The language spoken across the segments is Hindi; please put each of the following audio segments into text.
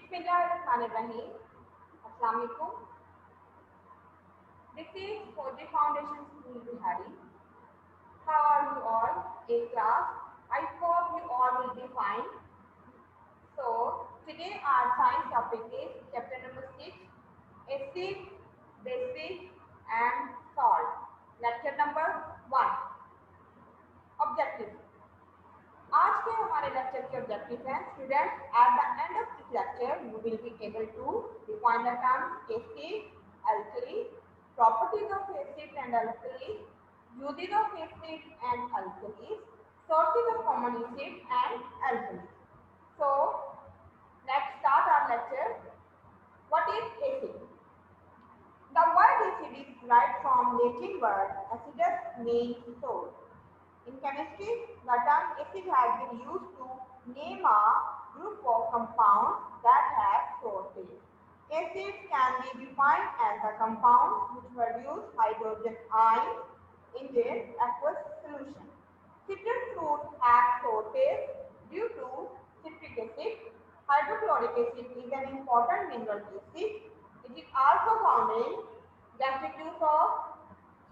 Bismillahirrahmanirrahim. Assalamu alaikum. This is Koji Foundation School Bihari. How are you all? A class. I hope you all will be fine. So today our science topic is chapter number 6, acid, basic and salt. Lecture number 1. Objective. आज के हमारे लेक्चर के ऑब्जेक्टिव हैं student at the end of this lecture you will be able to define the terms acid, alkali, properties of acid and alkali, uses of acid and alkalis, sources of common acid and alkalis. So let's start our lecture. What is acid? The word acid is derived from Latin word acidus, means sour. In chemistry, the term acid has been used to name a group of compounds that have sour taste. Acids can be defined as the compounds which produce hydrogen ions in their aqueous solution. Citrus fruits have sour taste due to citric acid. Hydrochloric acid is an important mineral acid. It is also found in gastric juice of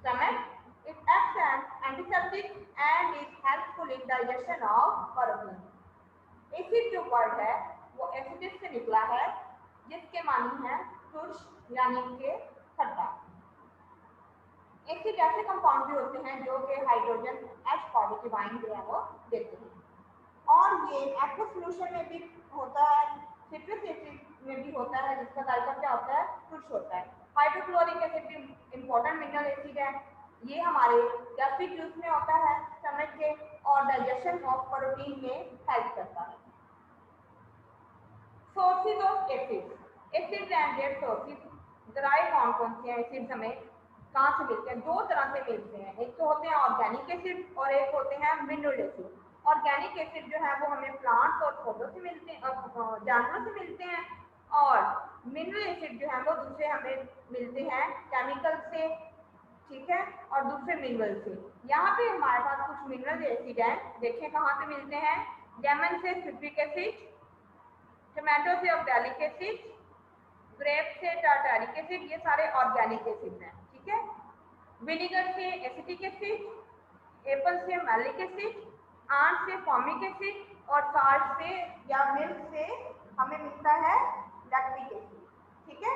stomach. It acts as antiseptic and is helpful in digestion of protein. Acid जो वर्ड है वो एसिडिस से निकला है जिसके मानी है तुर्श यानी कि खट्टा। एसिड ऐसे कंपाउंड भी होते हैं जो कि हाइड्रोजन H पॉजिटिव आयन जो है वो देते हैं और ये एक्वस सॉल्यूशन में भी होता है, सिट्रिक एसिड में भी होता है जिसका जायका क्या होता है, तुर्श होता है। हाइड्रोक्लोरिक एसिड भी इंपॉर्टेंट मिनरल एसिड है, ये हमारे गैस्ट्रिक जूस में होता है स्टमक के और डाइजेशन ऑफ प्रोटीन में हेल्प करता है। Sources of acid, acid and their sources derive कौन से हैं, एसिड हमें कहाँ से मिलते हैं? दो तरह से मिलते हैं, एक तो होते हैं ऑर्गेनिक एसिड और एक होते हैं मिनरल एसिड। ऑर्गेनिक एसिड जो है वो हमें प्लांट्स और पौधों से मिलते हैं, जानवरों से मिलते हैं और मिनरल एसिड जो है वो दूसरे हमें मिलते हैं केमिकल से, ठीक है, और दूसरे मिनरल से। यहाँ पे हमारे पास कुछ मिनरल एसिड है, देखें कहाँ से मिलते हैं। लेमन से सिट्रिक एसिड, टमाटो से ऑक्सैलिक एसिड, ग्रेप से टार्टारिक एसिड, ये सारे ऑर्गेनिक एसिड हैं, ठीक है। विनेगर से एसिटिक एसिड, एप्पल से मैलिक एसिड, आंट से फॉर्मिक एसिड और साल्ट से या मिल्क से हमें मिलता है लैक्टिक एसिड, ठीक है।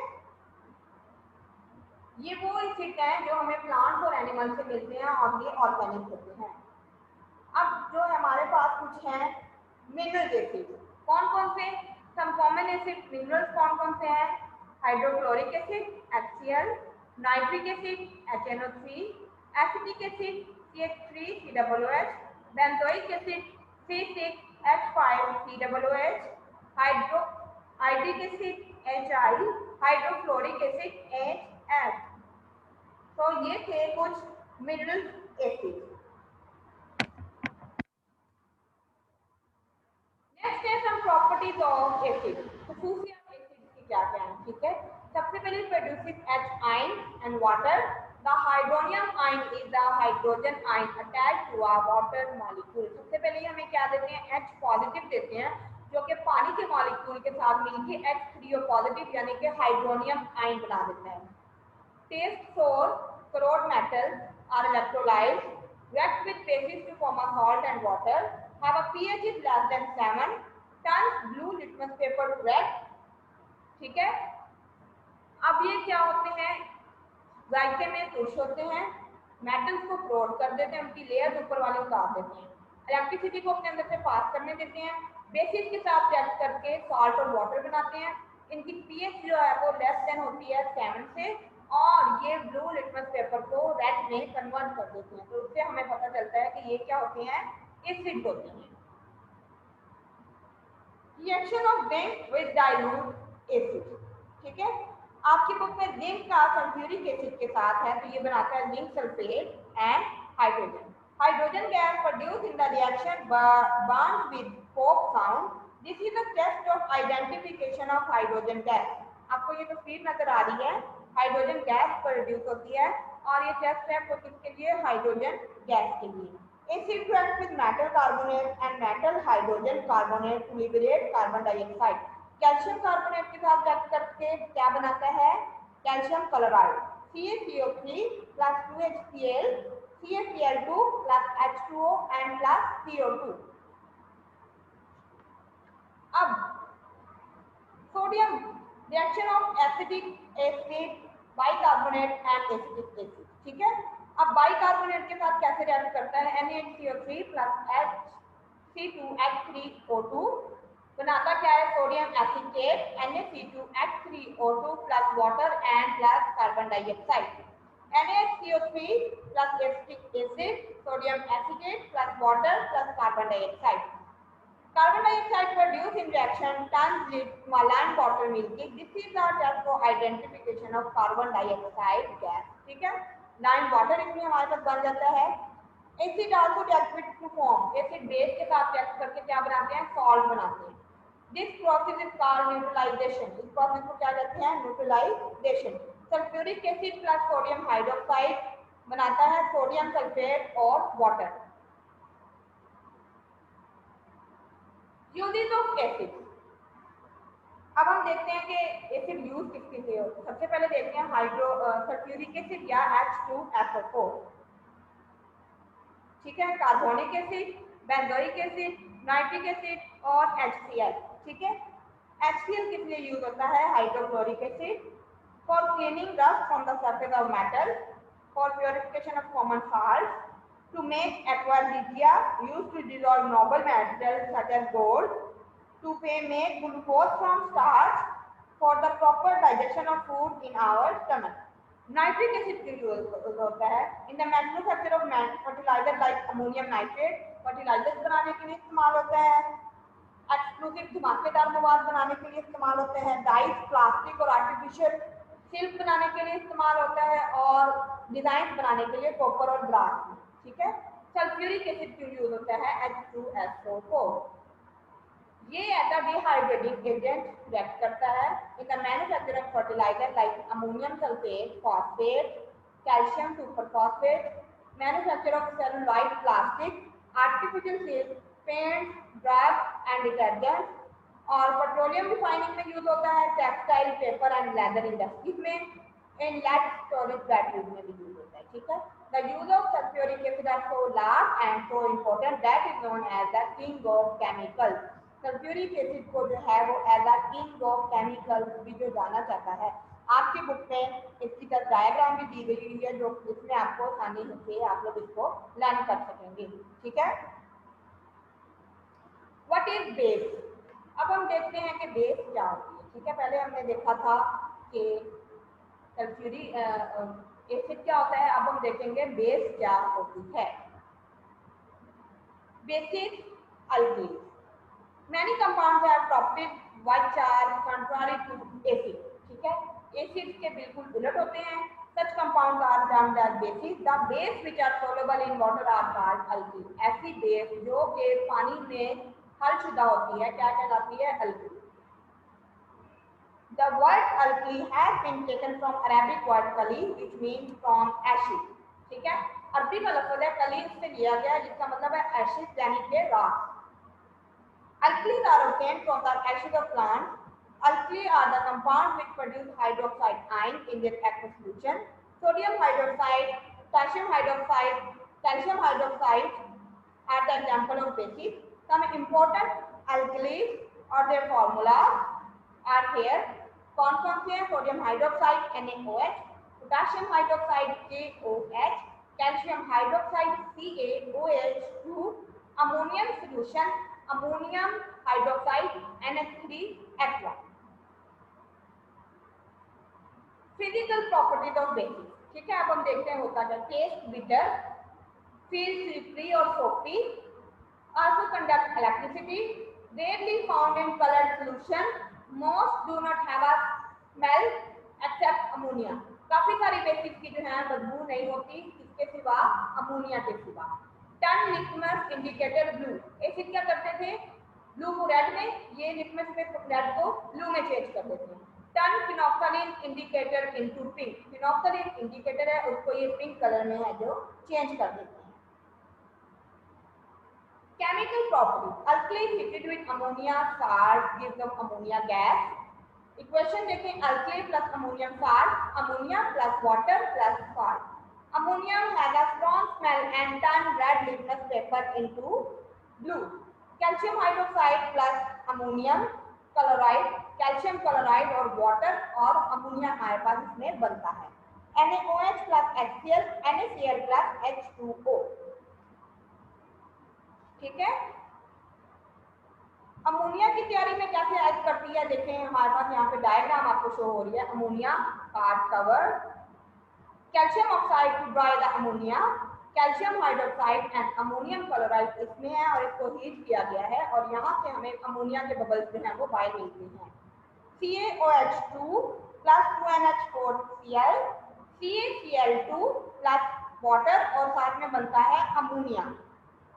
ये वो एसिड हैं जो हमें प्लांट्स और एनिमल से मिलते हैं और ये ऑर्गेनिक होते हैं। अब जो हमारे पास कुछ हैं मिनरल एसिड, कौन कौन से? सम कॉमन एसिड मिनरल्स कौन कौन से हैं? Hydrochloric acid HCl, nitric acid HNO3, acetic acid CH3COOH, benzoic acid C6H5COOH, hydrochloric acid HI, hydrofluoric acid HF। तो ये थे कुछ मिनरल एसिड। नेक्स्ट है सम प्रॉपर्टीज ऑफ एसिड, खसूसियत एसिड की क्या क्या है, ठीक है। सबसे पहले produces H ion and water. The hydronium ion is the hydrogen ion attached to a water molecule. सबसे पहले हमें क्या देते हैं? H पॉजिटिव देते हैं जो कि पानी के मॉलिक्यूल के साथ मिलकर H3O पॉजिटिव यानी कि हाइड्रोनियम आयन बना देता है। Taste sour, corrode metals are electrolytes, react with bases to form a salt and water, have a pH is less than 7, turns blue litmus paper to red, ठीक है। अब ये क्या होते हैं? जायके में तुर्श होते हैं, मेटल्स को कोरोड कर देते हैं, उनकी लेयर ऊपर वाले उतार देते हैं, इलेक्ट्रिसिटी को अपने अंदर से पास करने देते हैं, बेसिस के साथ रिएक्ट करके सॉल्ट और वाटर बनाते हैं। इनकी पीएच जो है वो लेस देन होती है 7 से और ये ब्लू लिटमस पेपर को रेड में कन्वर्ट कर देते हैं। तो उससे हमें पता चलता है कि ये क्या होते हैं? एसिड होते हैं। Reaction of zinc with dilute acid, ठीक है। आपकी बुक में जिंक का सल्फ्यूरिक एसिड के साथ है तो ये बनाता है zinc sulphate and hydrogen. Hydrogen gas produce in the reaction burns with pop sound. This is the test of identification of hydrogen gas. आपको ये तस्वीर नजर आ रही है, हाइड्रोजन गैस प्रोड्यूस होती है और ये टेस्ट है वो किसके लिए? हाइड्रोजन गैस के लिए। Acid react with metal carbonate and metal hydrogen carbonate to liberate carbon dioxide. Calcium carbonate के साथ रिएक्ट करके क्या बनाता है, calcium chloride, CaCO3 plus 2HCl, CaCl2 plus H2O and plus CO2। अब sodium, reaction of acidic acid, bicarbonate and acetic acid, ठीक है। अब बाइकार्बोनेट के साथ कैसे रिएक्ट करता है, NaHCO3 plus HC2H3O2 बनाता क्या है, sodium acetate NaC2H3O2 plus water and plus carbon dioxide, NaHCO3 plus acetic acid, sodium acetate plus water plus carbon dioxide. Carbon dioxide produced in reaction turns it land water milky. This is the test for identification of carbon dioxide gas, ठीक है। land water इसमें हमारे पास बन जाता है। Acid also react with to form, acid base के साथ react करके क्या बनाते हैं, salt बनाते हैं। This process is called neutralization, इस process को क्या कहते हैं, neutralization। Sulfuric acid plus sodium hydroxide बनाता है सोडियम सल्फेट और वाटर। यूजेस ऑफ एसिड, अब हम देखते हैं कि एसिड यूज किस किस लिए होता है। सबसे पहले देखते हैं सल्फ्यूरिक एसिड या H2SO4, ठीक है, carbonic acid, benzoic acid, nitric acid और HCl, ठीक है। HCl किस लिए यूज होता है, hydrochloric acid, for cleaning dust from the surface of metal, for purification of common salts, to make aqua regia used to dissolve noble metals such as gold, to make glucose from starch, for the proper digestion of food in our stomach. Nitric acid के use होता है in the manufacture of fertilizer like ammonium nitrate, fertilizers बनाने के लिए इस्तेमाल होता है, एक्सप्लोसिव धमाकेदार मवाद बनाने के लिए इस्तेमाल होता है, डाइस, प्लास्टिक और आर्टिफिशियल सिल्क बनाने के लिए इस्तेमाल होता है और डिजाइन बनाने के लिए कॉपर और ब्रास, ठीक है। सल्फ्यूरिक एसिड क्यों यूज होता है, H2SO4, ये as a dehydrating agent react करता है in the manufacture of fertiliser like ammonium sulphate, phosphate, calcium superphosphate, manufacture of celluloid plastic, artificial silk, paint, drugs and detergent, और पेट्रोलियम रिफाइनिंग में यूज होता है, textile, paper and leather industries में, इन लेड स्टोरेज बैटरीज में भी यूज होता है, ठीक है। The use of sulfuric acid are so large and so important that is known as the king of chemicals. Sulphuric acid को जो है वो as a king of chemicals भी जो जाना जाता है। आपकी बुक में इसकी का डायग्राम भी दी गई हुई है जो इसमें आपको आसानी से आप लोग इसको लर्न कर सकेंगे, ठीक है। व्हाट इज बेस, अब हम देखते हैं कि बेस क्या होती है, ठीक है। पहले हमने देखा था कि सल्फ्यूरिक एसिड क्या होता है, अब हम देखेंगे बेस क्या होती है। बेसिस अल्कीन, many compounds are properties which are contrary to acid, ठीक है। एसिड के बिल्कुल उलट होते हैं, such compounds are termed as bases. The base which are soluble in water are called अल्कीन, ऐसी बेस जो कि पानी में हलशुदा होती है क्या कहलाती है, alkyne. The word alkali has been taken from Arabic word kali, which means from ashes, ठीक है। अरबी का लफ्ज़ है कली से लिया गया जिसका मतलब है ashes यानी कि राख। Alkalis are obtained from the ashes of plants. Alkali are the compounds which produce hydroxide ion in their aqueous solution. Sodium hydroxide, potassium hydroxide, calcium hydroxide are the example of bases. Some important alkalis or their formulas are here. कौन कौन से हैं, sodium hydroxide NaOH, potassium hydroxide KOH, calcium hydroxide CaOH2, ammonium solution ammonium hydroxide NH3 aqua. Physical properties of basis, ठीक है। अब हम देखते हैं होता क्या, टेस्ट बिटर, फील स्लिपरी और सोपी, also conduct electricity, rarely found in colored solution, most do not have a smell except ammonia। काफी सारी बेसिस की जो है बदबू नहीं होती किसके सिवा, अमोनिया के सिवा। Turn litmus indicator blue, acid क्या करते थे, ब्लू को रेड में, ये लिटमस में रेड को ब्लू में चेंज कर देते हैं। Turn phenolphthalein indicator into pink, phenolphthalein indicator है उसको ये पिंक कलर में है जो चेंज कर देते हैं। Chemical properties. Alkali heated with ammonia salt gives them ammonia gas. Equation देखें, alkali plus ammonium salt, ammonia plus water plus salt. Ammonium has a strong smell and turn red litmus paper into blue. Calcium hydroxide plus ammonium chloride, calcium chloride और water और ammonia हमारे पास इसमें बनता है. NaOH plus HCl, NaCl plus H2O. ठीक है. अमोनिया की तैयारी में कैसे हेल्प करती है, देखें हमारे पास यहाँ पे डायग्राम आपको शो हो रही है. Ammonia part cover, calcium oxide to dry the ammonia, calcium hydroxide and ammonium chloride इसमें है और इसको हीट किया गया है और यहाँ से हमें अमोनिया के बबल्स जो हैं वो बाहर मिलते हैं. CaOH2 plus 2NH4Cl, CaCl2 plus water और साथ में बनता है ammonia.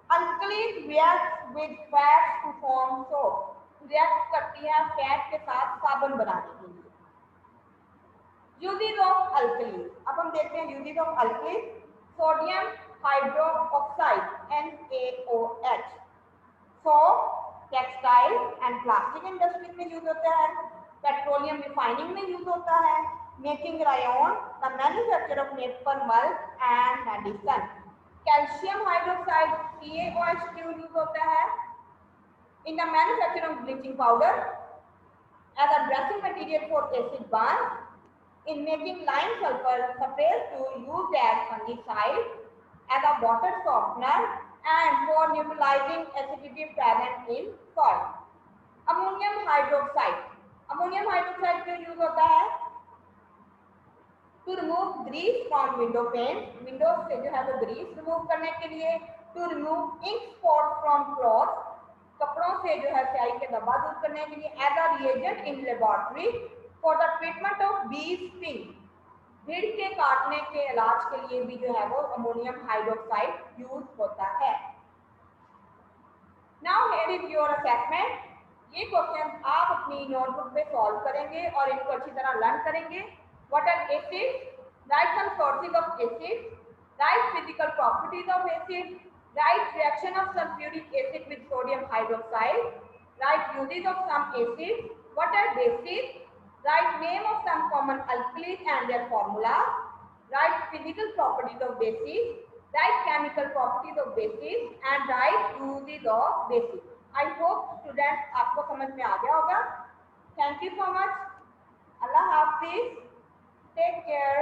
Alkalis reacts with fats to form soap. React करती है फैट के साथ साबुन बनाने के लिए. Uses of alkalis. अब हम देखते हैं uses of alkalis. Sodium hydroxide NaOH. Soap, textile and plastic industry में यूज होता है. पेट्रोलियम रिफाइनिंग में यूज होता है. Making rayon, the manufacture of maple milk and medicine. Calcium hydroxide CaOH2 use होता है in the manufacture of bleaching powder, as a dressing material for acid burn, in making lime sulphur sprays to use as fungicide, as a water softener and for neutralising acidity present in soil. Ammonium hydroxide, ammonium hydroxide क्यों यूज होता है? To remove grease from window pane, window से जो है वो ग्रीस रिमूव करने के लिए. To remove ink spot from cloth, कपड़ों से जो है स्याही के धब्बा दूर करने के लिए. As a reagent in laboratory for the treatment of bee sting, भीड़ के काटने के इलाज के लिए भी जो है वो अमोनियम हाइड्रोक्साइड यूज होता है. Now here is your assessment. ये क्वेश्चन आप अपनी नोटबुक पे सॉल्व करेंगे और इनको अच्छी तरह लर्न करेंगे. What are acids? Write some sources of acids. Write physical properties of acids. Write reaction of sulfuric acid with sodium hydroxide. Write uses of some acids. What are bases? Write name of some common alkalis and their formula. Write physical properties of bases. Write chemical properties of bases and write uses of bases. I hope students आपको समझ में आ गया होगा. Thank you so much. Allah Hafiz. Take care.